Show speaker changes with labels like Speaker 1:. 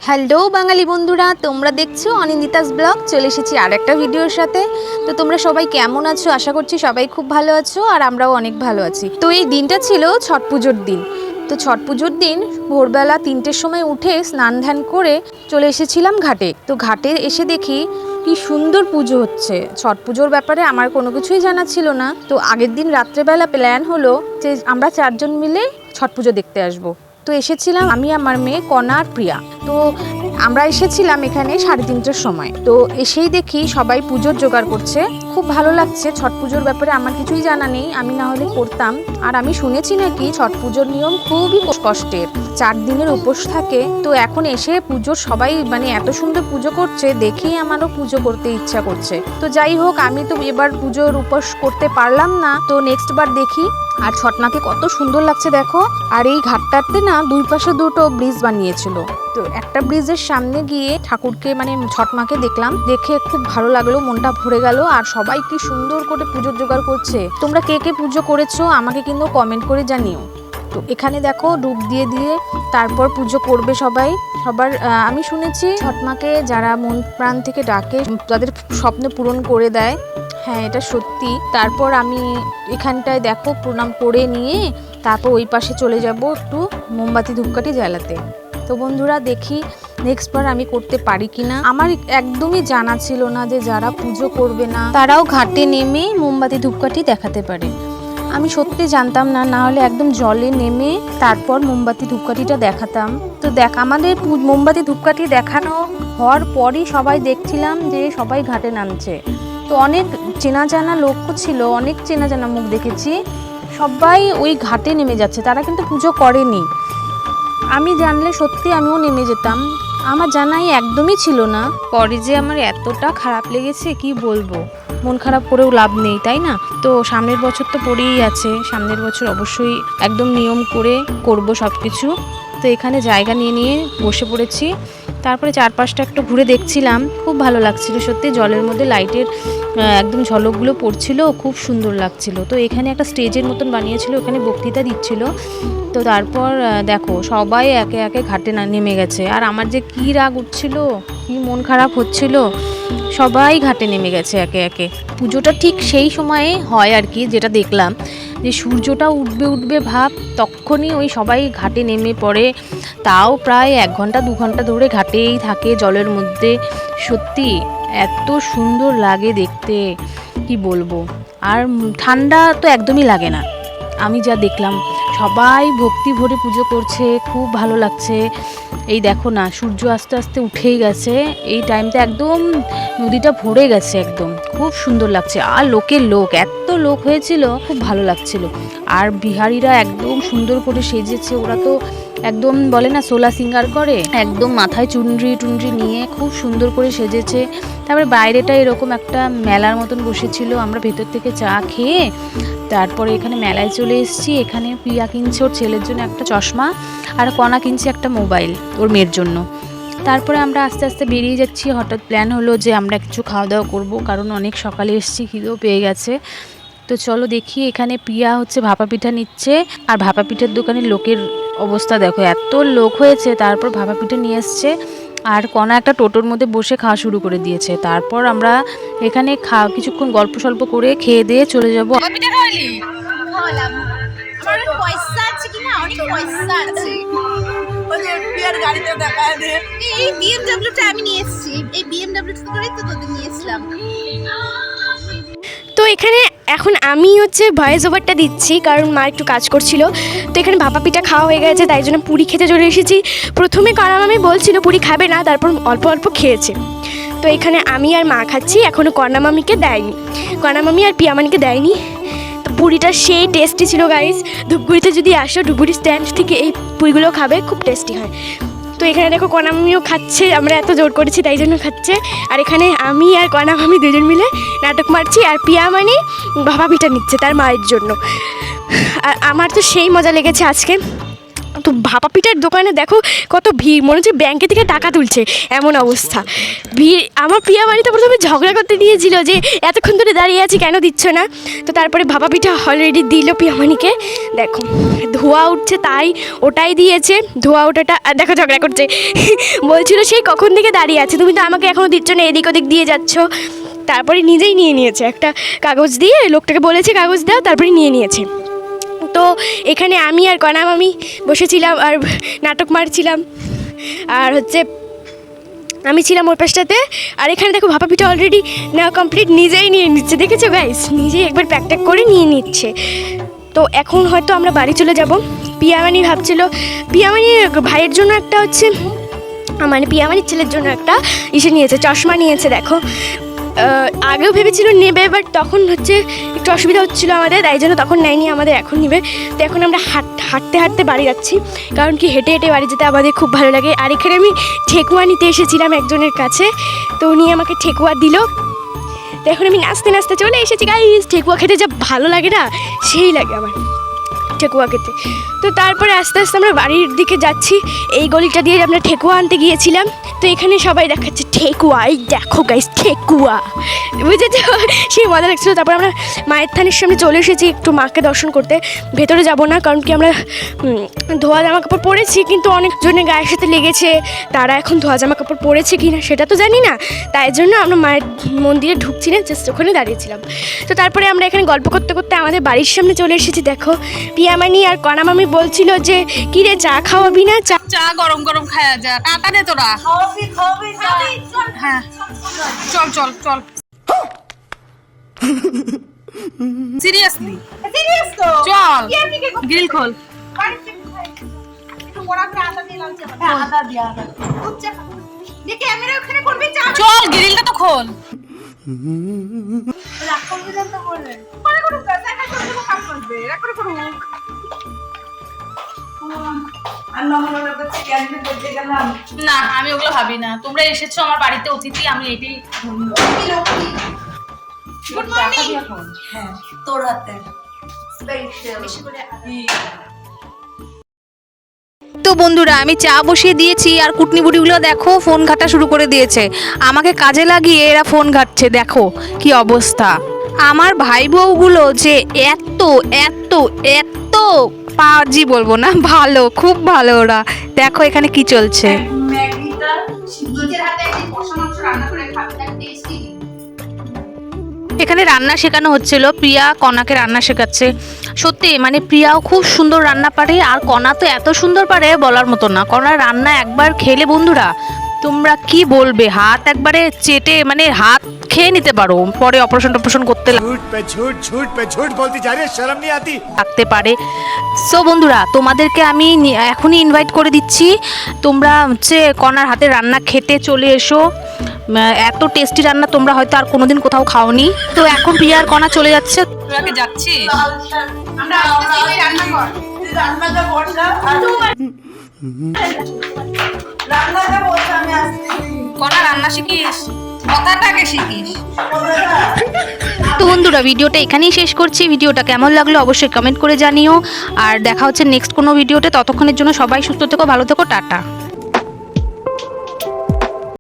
Speaker 1: Hello বাঙালি বন্ধুরা, তোমরা দেখছো অনিন্দিতাস ব্লগ। চলে এসেছি আর একটা ভিডিওর সাথে। তো তোমরা সবাই কেমন আছো? আশা করছি সবাই খুব ভালো আছো, আর আমরাও অনেক ভালো আছি। তো এই দিনটা ছিল ছট পুজোর দিন। তো ছট পুজোর দিন ভোরবেলা 3টের সময় উঠে স্নান ধ্যান করে চলে এসেছিলাম ঘাটে। তো ঘাটে এসে দেখি কি সুন্দর পুজো হচ্ছে। ছট পুজোর ব্যাপারে আমার কোনো কিছুই জানা ছিল না। তো আগের দিন রাত্রেবেলা প্ল্যান হলো যে আমরা 4জন মিলে ছট পুজো দেখতে আসবো। তো এসেছিলাম আমি, আমার মেয়ে কণা আর প্রিয়া। তো আমরা এসেছিলাম এখানে 3:30টার সময়। তো এসেই দেখি সবাই পুজোর জোগাড় করছে। খুব ভালো লাগছে। ছট পুজোর ব্যাপারে আমার কিছুই জানা নেই, আমি না হলে করতাম। আর আমি শুনেছি নাকি ছট পুজোর নিয়ম খুবই কষ্টের, 4 দিনের উপোস থাকে। তো এখন এসে পুজোর সবাই এত সুন্দর পুজো করছে, দেখেই আমারও পুজো করতে ইচ্ছা করছে। তো যাই হোক, আমি তো এবার পুজোর উপোস করতে পারলাম না, তো নেক্সট বার দেখি। আর ছটমাকে কত সুন্দর লাগছে দেখো। আর এই ঘাটটাতে না 2 পাশে 2টো ব্রিজ বানিয়েছিল। তো একটা ব্রিজের সামনে গিয়ে ঠাকুরকে ছটমাকে দেখলাম, দেখে খুব ভালো লাগলো, মনটা ভরে গেল। আর সবাই কি সুন্দর করে পুজোর জোগাড় করছে। তোমরা কে কে পুজো করেছো আমাকে কিন্তু কমেন্ট করে জানিও। তো এখানে দেখো ডুব দিয়ে দিয়ে তারপর পুজো করবে সবাই। সবার আমি শুনেছি ছটমাকে যারা মন প্রাণ থেকে ডাকে তাদের স্বপ্ন পূরণ করে দেয়। হ্যাঁ, এটা সত্যি। তারপর আমি এখানটায় দেখো প্রণাম করে নিয়ে তারপর ওই পাশে চলে যাব একটু মোমবাতি ধূপকাঠি জ্বালাতে। তো বন্ধুরা, দেখি নেক্সট বার আমি করতে পারি কিনা। আমার একদমই জানা ছিল না যে যারা পুজো করবে না তারাও ঘাটে নেমে মোমবাতি ধূপকাঠি দেখাতে পারে। আমি সত্যি জানতাম না, না হলে একদম জলে নেমে তারপর মোমবাতি ধূপকাঠিটা দেখাতাম। তো আমাদের মোমবাতি ধূপকাঠি দেখানো হওয়ার পরই সবাই দেখছিলাম যে সবাই ঘাটে নামছে। তো অনেক চেনা জানা লোকও ছিল, অনেক চেনা জানা মুখ দেখেছি। সবাই ওই ঘাটে নেমে যাচ্ছে, তারা কিন্তু পুজো করেনি। আমি জানলে সত্যি আমিও নেমে যেতাম। আমার জানাই একদমই ছিল না। পরে যে আমার এতটা খারাপ লেগেছে কি বলবো। মন খারাপ করেও লাভ নেই, তাই না? তো সামনের বছর তো পড়েই আছে, সামনের বছর অবশ্যই একদম নিয়ম করে করব সব কিছু। তো এখানে জায়গা নিয়ে নিয়ে বসে পড়েছি। তারপরে চারপাশটা একটু ঘুরে দেখছিলাম, খুব ভালো লাগছিল সত্যি। জলের মধ্যে লাইটের একদম ঝলকগুলো পড়ছিল, খুব সুন্দর লাগছিল। তো এখানে একটা স্টেজের মতন বানিয়েছিল, ওখানে বক্তৃতা দিচ্ছিল। তো তারপর দেখো সবাই একে একে ঘাটে নেমে গেছে। আর আমার যে কী রাগ উঠছিল, কী মন খারাপ হচ্ছিল। সবাই ঘাটে নেমে গেছে একে একে। পুজোটা ঠিক সেই সময়ে হয় আর কি, যেটা দেখলাম যে সূর্যটা উঠবে ভাব, তখনই ওই সবাই ঘাটে নেমে পড়ে। তাও প্রায় 1 ঘন্টা 2 ঘন্টা ধরে ঘাটেই থাকে জলের মধ্যে। সত্যি এত সুন্দর লাগে দেখতে, কি বলবো। আর ঠান্ডা তো একদমই লাগে না। আমি যা দেখলাম সবাই ভক্তি ভরে পুজো করছে, খুব ভালো লাগছে। এই দেখো না, সূর্য আস্তে আস্তে উঠেই গেছে। এই টাইমটা একদম নদীটা ভরে গেছে, একদম খুব সুন্দর লাগছে। আর লোকের লোক, এত লোক হয়েছিল, খুব ভালো লাগছিল। আর বিহারিরা একদম সুন্দর করে সেজেছে। ওরা তো একদম বলে না সোলা সিঙ্গার করে, একদম মাথায় চুনরি নিয়ে খুব সুন্দর করে সেজেছে। তারপরে বাইরেটা এরকম একটা মেলার মতন বসেছিল। আমরা ভেতর থেকে চা খেয়ে তারপরে এখানে মেলায় চলে এসেছি। এখানে প্রিয়া কিনছে ওর ছেলের জন্য একটা চশমা, আর কণা কিনছে একটা মোবাইল ওর মেয়ের জন্য। তারপরে আমরা আস্তে আস্তে বেরিয়ে যাচ্ছি। হঠাৎ প্ল্যান হলো যে আমরা কিছু খাওয়া দাওয়া করবো, কারণ অনেক সকালে এসেছি, খিদেও পেয়ে গেছে। তো চলো দেখি। এখানে প্রিয়া হচ্ছে ভাপা পিঠা নিচ্ছে। আর ভাপা পিঠার দোকানের লোকের অবস্থা দেখো, এত লোক হয়েছে। তারপর ভাপা পিঠা নিয়ে এসছে, আর কণা একটা টোটোর মধ্যে বসে খাওয়া শুরু করে দিয়েছে। তারপর আমরা এখানে কিছুক্ষণ গল্প সল্প করে খেয়ে দিয়ে চলে যাবো।
Speaker 2: তো এখানে এখন আমি হচ্ছে ভয়েস ওভারটা দিচ্ছি, কারণ মা একটু কাজ করছিল। তো এখানে ভাপা পিঠা খাওয়া হয়ে গেছে, তাই জন্য পুরি খেতে চলে এসেছি। প্রথমে কর্ণামামি বলছিল পুরি খাবে না, তারপর অল্প অল্প খেয়েছে। তো এখানে আমি আর মা খাচ্ছি, এখনও কর্ণামামিকে দেয়নি, কর্ণামামি আর পিয়ামানিকে দেয়নি। তো পুরিটা সেই টেস্টি ছিল গাইস। ধূপগুড়িতে যদি আসো, ধূপগুড়ি স্ট্যান্ড থেকে এই পুরিগুলো খাবে, খুব টেস্টি হয়। তো এখানে দেখো কণামামিও খাচ্ছে, আমরা এত জোর করেছি তাই জন্য খাচ্ছে। আর এখানে আমি আর কণামামি দুজন মিলে নাটক মারছি, আর পিয়ামানি ভাপা পিঠা নিচ্ছে তার মায়ের জন্য। আর আমার তো সেই মজা লেগেছে আজকে। তো ভাপা পিঠার দোকানে দেখো কত ভিড়, মনে হচ্ছে ব্যাংকে থেকে টাকা তুলছে এমন অবস্থা ভিড়। আমার প্রিয়ামানি তো প্রথমে ঝগড়া করতে দিয়েছিল যে এতক্ষণ ধরে দাঁড়িয়ে আছি কেন দিচ্ছ না, তো তারপরে ভাপা পিঠা অলরেডি দিল প্রিয়ামানিকে। দেখো ধোয়া উঠছে তাই ওটাই দিয়েছে, ধোয়া ওঠাটা আর দেখো ঝগড়া করছে বলছিল সেই কখন থেকে দাঁড়িয়ে আছে, তুমি তো আমাকে এখনও দিচ্ছ না, এদিক ওদিক দিয়ে যাচ্ছ। তারপরে নিজেই নিয়ে নিয়েছে, একটা কাগজ দিয়ে লোকটাকে বলেছে কাগজ দাও, তারপরে নিয়ে নিয়েছে। তো এখানে আমি আর কণা মামি বসেছিলাম আর নাটক মারছিলাম, আর হচ্ছে আমি ছিলাম ওর পাশটাতে। আর এখানে দেখো ভাপা পিঠা অলরেডি নেওয়া কমপ্লিট, নিজেই নিয়ে নিচ্ছে, দেখেছো গাইস, নিজেই একবার প্যাক ট্যাক করে নিয়ে নিচ্ছে। তো এখন হয়তো আমরা বাড়ি চলে যাব। পিয়ামানি ভাবছিল, পিয়ামানির ভাইয়ের জন্য একটা হচ্ছে মানে পিয়ামানির ছেলের জন্য একটা ইসে নিয়েছে, চশমা নিয়েছে দেখো। আগেও ভেবেছিল নেবে, বাট তখন হচ্ছে একটু অসুবিধা হচ্ছিলো আমাদের, তাই জন্য তখন নেয়নি, আমাদের এখন নেবে। তো এখন আমরা হাঁটতে হাঁটতে বাড়ি যাচ্ছি, কারণ কি হেঁটে হেঁটে বাড়ি যেতে আমাদের খুব ভালো লাগে। আর এখানে আমি ঠেকুয়া নিতে এসেছিলাম একজনের কাছে, তো উনি আমাকে ঠেকুয়া দিল। তো এখন আমি নাচতে নাচতে চলে এসেছি গাইস, ঠেকুয়া খেতে যা ভালো লাগে না, সেই লাগে আমার ঠেকুয়া খেতে। তো তারপরে আস্তে আস্তে আমরা বাড়ির দিকে যাচ্ছি, এই গলিটা দিয়ে আমরা ঠেকুয়া আনতে গিয়েছিলাম। তো এখানে সবাই দেখাচ্ছে ঠেকুয়া, এই দেখো গাইস ঠেকুয়া, বুঝেছো, সেই মজা লাগছিলো। তারপর আমরা মায়ের থানের সামনে চলে এসেছি একটু মাকে দর্শন করতে, ভেতরে যাব না কারণ কি আমরা ধোয়া জামা কাপড় পরেছি, কিন্তু অনেকজনের গায়ের সাথে লেগেছে, তারা এখন ধোয়া জামা কাপড় পরেছে কি না সেটা তো জানি না, তাই জন্য আমরা মায়ের মন্দিরে ঢুকছি না, জাস্ট ওখানে দাঁড়িয়েছিলাম। তো তারপরে আমরা এখানে গল্প করতে করতে আমাদের বাড়ির সামনে চলে এসেছি। দেখো পিয়ামানি আর কণা মামি বলছিল যে কি রে চা খাওয়াবি না,
Speaker 1: চা গরম গরম খাওয়া যা, টাটা দে তোরা। হ্যাঁ চল চল চল, সিরিয়াসলি চল, গ্রিল খোল। চল গ্রিলটা তো খোল। না আমি ওগুলো ভাবি না, তোমরা এসেছো আমার বাড়িতে অতিথি, আমি এটাই। Good morning. হ্যাঁ তোর হাতে স্পেশাল। তো বন্ধুরা আমি চা বসিয়ে দিয়েছি, আর কুটনি বুড়িগুলো দেখো ফোন ঘাটা শুরু করে দিয়েছে, আমাকে কাজে লাগিয়ে এরা ফোন ঘাটছে, দেখো কি অবস্থা। আমার ভাই বউগুলো যে এত এত এত পাজি বলবো না, ভালো, খুব ভালো ওরা। দেখো এখানে কি চলছে। এখানে রান্না শেখানো হচ্ছিল, প্রিয়া কণাকে রান্না শেখাচ্ছে। সত্যি মানে প্রিয়াও খুব সুন্দর রান্না পারে, আর কণা তো এত সুন্দর পারে বলার মতো না। কণার রান্না একবার খেলে বন্ধুরা তোমরা কি বলবে, হাত একবারে চেটে মানে হাত খেয়ে নিতে পারো, পরে অপারেশন করতে লাগতে পারে। সো বন্ধুরা তোমাদেরকে আমি এখনই ইনভাইট করে দিচ্ছি, তোমরা হচ্ছে কণার হাতে রান্না খেতে চলে এসো। এত টেস্টি রান্না তোমরা হয়তো আর কোনোদিন কোথাও খাওনি। তো এখন প্রিয়া আর কণা চলে যাচ্ছে, কণা রান্না শিখিস, কথাটাকে শিখিস। তো বন্ধুরা ভিডিওটা এখানেই শেষ করছি, ভিডিওটা কেমন লাগলো অবশ্যই কমেন্ট করে জানিও, আর দেখা হচ্ছে নেক্সট কোনো ভিডিওতে। ততক্ষণের জন্য সবাই সুস্থ থেকো, ভালো থেকো, টাটা।